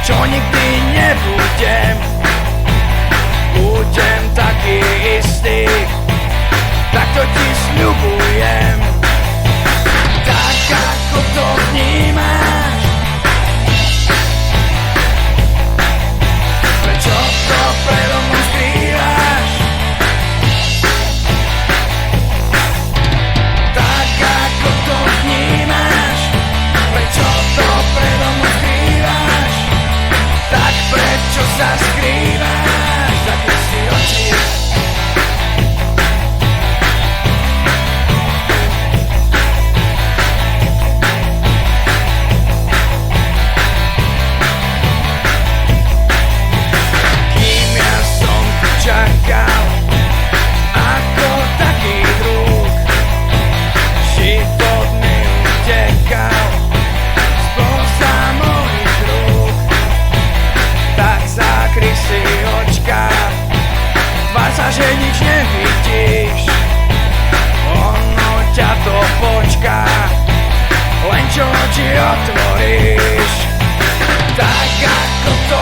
čo nikdy nebudem. Budem taký istý, tak to ti sľubujem. Tak ako to vnímaš, prečo to predo mnou skrývaš? Tak ako to vnímaš, prečo to predo mnou skrývaš? Tak prečo sa skrývaš? Zakry si oči. Kým ja som tu čakal, ako taký druh, život mi utekal spoza mojich rúk. Tak zakry si očka, tvár sa, že nič nevidíš. Ono ťa to počká, len čo oči otvoríš. Tak ako to